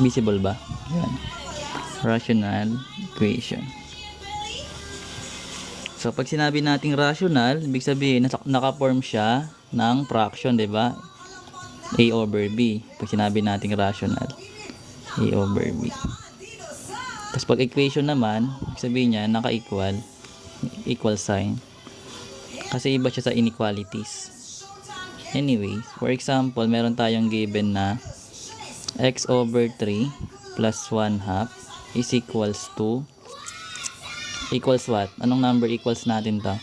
Visible ba? Yan. Rational equation. So, pag sinabi nating rational, ibig sabihin, naka-form siya ng fraction, di ba? A over B. Pag sinabi nating rational, A over B. Tapos pag equation naman, ibig sabihin niya, naka-equal, equal sign. Kasi iba siya sa inequalities. Anyway, for example, meron tayong given na x over 3 plus 1 half is equals to, equals what? Anong number equals natin to?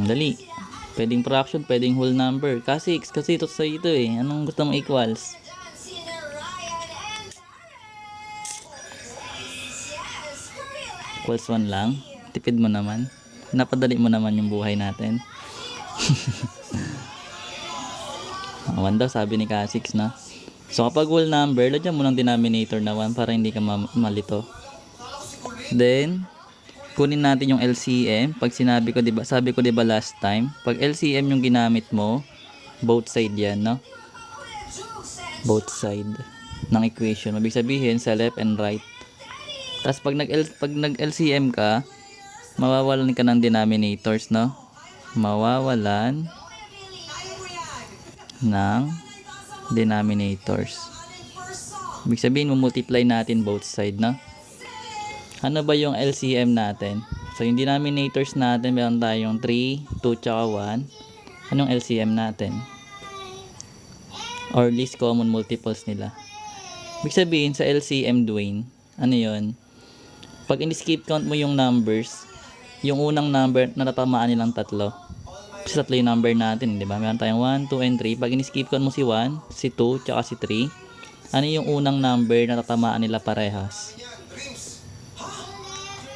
Dali. Pwedeng fraction, pwedeng whole number. Kasi ito sa ito eh. Anong gusto mong equals? Equals 1 lang. Tipid mo naman. Napadali mo naman yung buhay natin. 1 daw sabi ni Kasix na. So kapag whole number, lagyan mo ng denominator na 1 para hindi ka malito. Then, kunin natin yung LCM. Pag sinabi ko, diba, sabi ko diba last time, pag LCM yung ginamit mo, both side yan, no? Both side ng equation. Ibig sabihin, sa left and right. Tapos pag nag-LCM ka, mawawalan ka ng denominators, no? Mawawalan ng denominators. Ibig sabihin, multiply natin both side, no? Ano ba yung LCM natin? So, yung denominators natin, meron tayong 3, 2, tsaka 1. Anong LCM natin? Or least common multiples nila. Ibig sabihin, sa LCM, Dwayne, ano yun? Pag in-skip count mo yung numbers, yung unang number, natatamaan nilang tatlo. Kasi tatlo yung number natin, di ba? Meron tayong 1, 2, and 3. Pag in-skip count mo si 1, si 2, tsaka si 3, ano yung unang number na natatamaan nila parehas?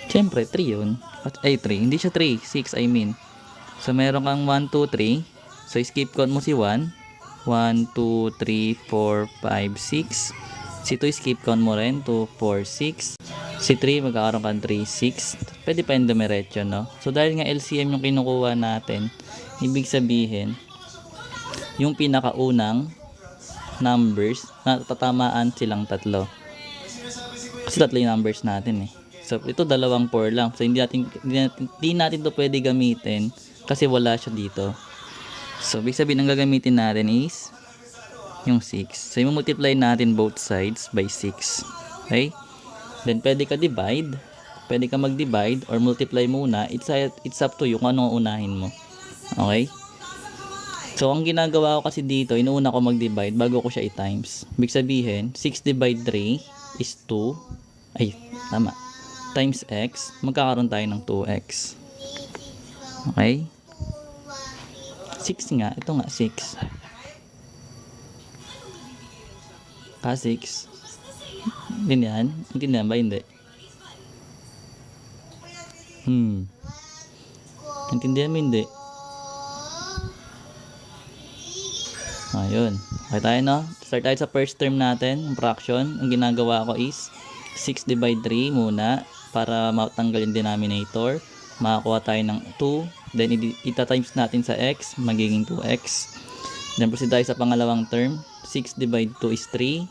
Siyempre, 3 yun. Ay, 3. Hindi siya 3. 6, I mean. So, meron kang 1, 2, 3. So, skip count mo si 1. 1, 2, 3, 4, 5, 6. Si 2, skip count mo rin. 2, 4, 6. Si 3, magkakaroon kang 3, 6. Pwede pa yung dumiretso, no? So, dahil nga LCM yung kinukuha natin, ibig sabihin, yung pinakaunang numbers, natatamaan silang tatlo. Kasi tatlo yung numbers natin eh. So, ito dalawang 4 lang. So, hindi natin to pwede gamitin kasi wala siya dito. So, ibig sabihin, ang gagamitin natin is yung 6. So, i-multiply natin both sides by 6. Okay? Then, pwede ka divide. Pwede ka mag-divide or multiply muna. It's up to you kung anong unahin mo. Okay? So, ang ginagawa ko kasi dito, inuuna ko mag-divide bago ko siya i-times. Ibig sabihin, 6 divide 3 is 2. Ay, tama. Times x, magkakaroon tayo ng 2x. Okay? 6 nga. Ito nga, 6. Ka 6. Ganyan. Intindihan ba? Hindi. Intindihan mo? Hindi. Ayun. Okay tayo, no? Start tayo sa first term natin. Ang fraction. Ang ginagawa ko is 6 divide 3 muna para matanggal yung denominator. Makakuha tayo ng 2. Then, ita-times natin sa x. Magiging 2x. Then, proceed tayo sa pangalawang term. 6 divide 2 is 3.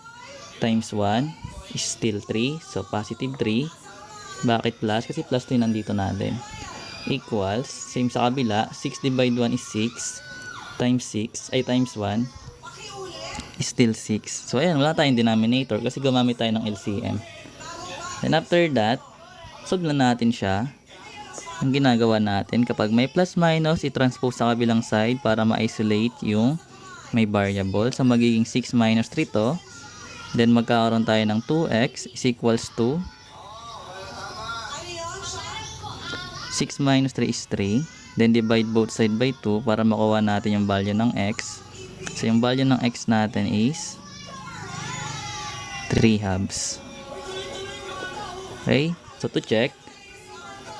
Times 1 is still 3. So, positive 3. Bakit plus? Kasi plus 2 nandito natin. Equals, same sa kabila. 6 divide 1 is 6. Times 6, ay times 1 is still 6. So, ayan, wala tayong denominator kasi gumamit tayo ng LCM. Then, after that, solve na natin siya. Ang ginagawa natin, kapag may plus minus, i-transpose sa kabilang side para ma-isolate yung may variable. So, magiging 6 minus 3 to. Then, magkakaroon tayo ng 2x is equals to 6 minus 3 is 3. Then, divide both side by 2 para makuha natin yung value ng x. So, yung value ng x natin is 3 halves. Okay? So, to check,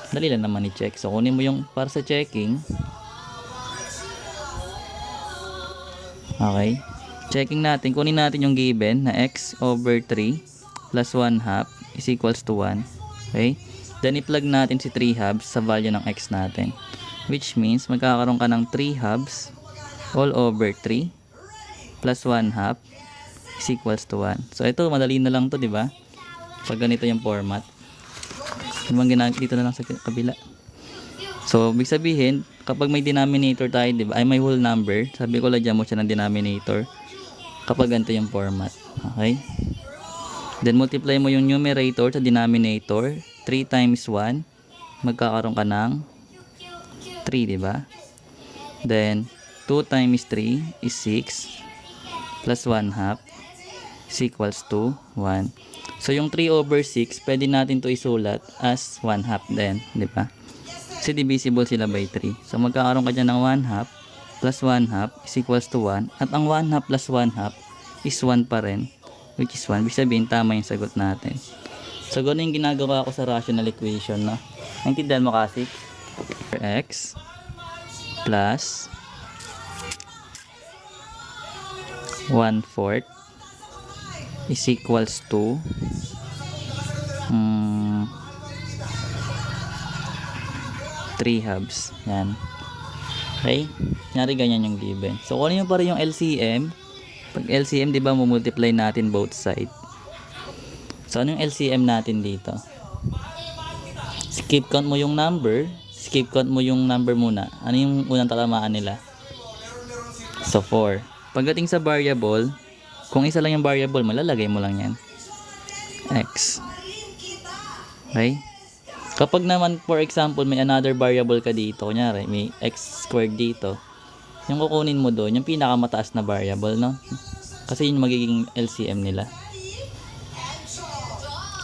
dali lang naman i-check. So, kunin mo yung para sa checking. Okay? Checking natin. Kunin natin yung given na x over 3 plus 1 half is equals to 1. Okay? Then, i-plug natin si 3 halves sa value ng x natin. Which means, magkakaroon ka ng 3 halves all over 3 plus 1 half is equals to 1. So ito, madali na lang to, di ba? Pag ganito yung format. Naman dito na lang sa kabila. So, ibig sabihin, kapag may denominator tayo, di ba? Ay, may whole number. Sabi ko, lagyan mo siya ng denominator. Kapag ganito yung format. Okay? Then, multiply mo yung numerator sa denominator. 3 times 1. Magkakaroon ka ng 3, di ba? Then, 2 times 3 is 6. Plus 1 half is equals to 1. So, yung 3 over 6, pwede natin to isulat as 1 half din, di ba? Kasi divisible sila by 3. So, magkakaroon ka dyan ng 1 half plus 1 half is equals to 1. At ang 1 half plus 1 half is 1 pa rin, which is 1. Ibig sabihin, tama yung sagot natin. So, ganun yung ginagawa ko sa rational equation, no? Naintindihan mo kasi? X plus 1/4 is equals to 3 halves. Yan. Okay? Nyari ganyan yung given. So, kung ano yung pa rin yung LCM, pag LCM, di ba, multiply natin both side. So, ano yung LCM natin dito? Skip count mo yung number. Skip count mo yung number muna. Ano yung unang tatamaan nila? So, 4. Pagdating sa variable, kung isa lang yung variable, malalagay mo lang yan. X. Okay? Kapag naman, for example, may another variable ka dito, kunyari, may x squared dito, yung kukunin mo doon, yung pinakamataas na variable, no? Kasi yun magiging LCM nila.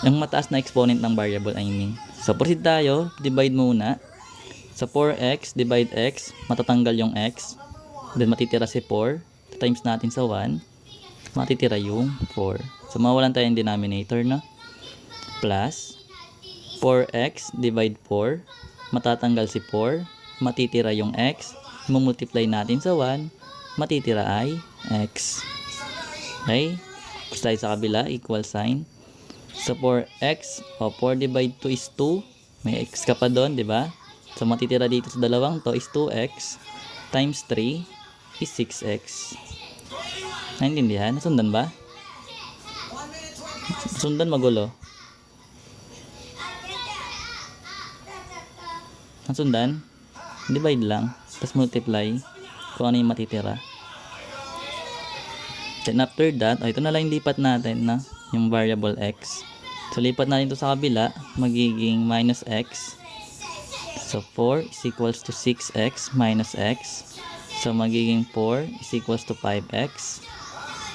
Yung mataas na exponent ng variable, I mean. So, proceed tayo. Divide muna. Sa 4x, divide x, matatanggal yung x. Then, matitira si 4. Times natin sa 1. Matitira yung 4. So, mawalan tayo yung denominator, no? Plus 4x divide 4, matatanggal si 4, matitira yung x, multiply natin sa 1, matitira ay x. Okay? Tapos tayo sa kabila, equal sign. So 4x, 4 divide 2 is 2, may x ka pa doon, di ba? So matitira dito sa dalawang to is 2x, times 3 is 6x. Naintindihan? Nasundan ba? Nasundan, magulo. Ang sundan, divide lang, tapos multiply kung ano yung matitira. Then after that, ito na lang yung lipat natin na yung variable x. So lipat natin ito sa kabila, magiging minus x. So 4 is equals to 6x minus x. So magiging 4 is equals to 5x.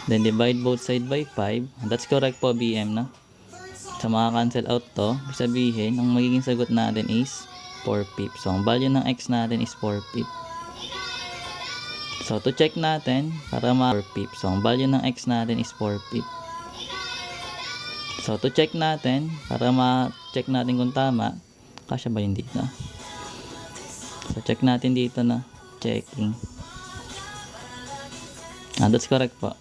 Then divide both side by 5. That's correct po, BM, na. So maka-cancel out to. Ibig sabihin, ang magiging sagot natin is 4 pip. So, ang value ng x natin is 4 pip. So, to check natin, para 4 pip. So, ang value ng x natin is 4 pip. So, to check natin, para ma-check natin kung tama, kasya ba yun dito? So, check natin dito na. Checking. That's correct po.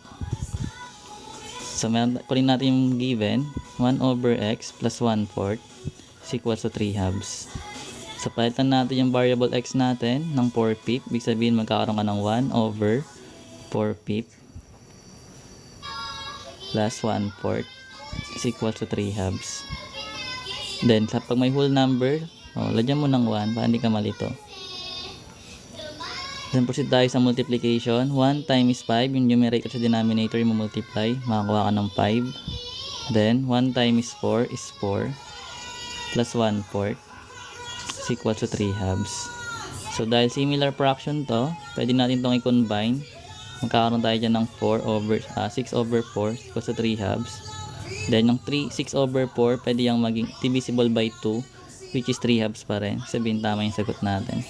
So, kunin natin yung given. 1 over x plus 1/4 is equals to 3 halves. So, palitan natin yung variable x natin ng 4 pip. Ibig sabihin, magkakaroon ka ng 1 over 4 pip plus 1/4 is equal to 3 halves. Then, pag may whole number, lagyan mo ng 1 para hindi ka malito. Then, proceed tayo sa multiplication. 1 times 5, yung numerator sa denominator, yung multiply. Makakuha ka ng 5. Then, 1 times 4 is 4 plus 1/4 is equal to 3 halves. So, dahil similar fraction to, pwede natin itong i-combine. Magkakaroon tayo dyan ng 6 over 4 is equal to 3 halves. Then, yung 6 over 4, pwede yung maging divisible by 2, which is 3 halves pa rin. Sabihin, tama yung sagot natin.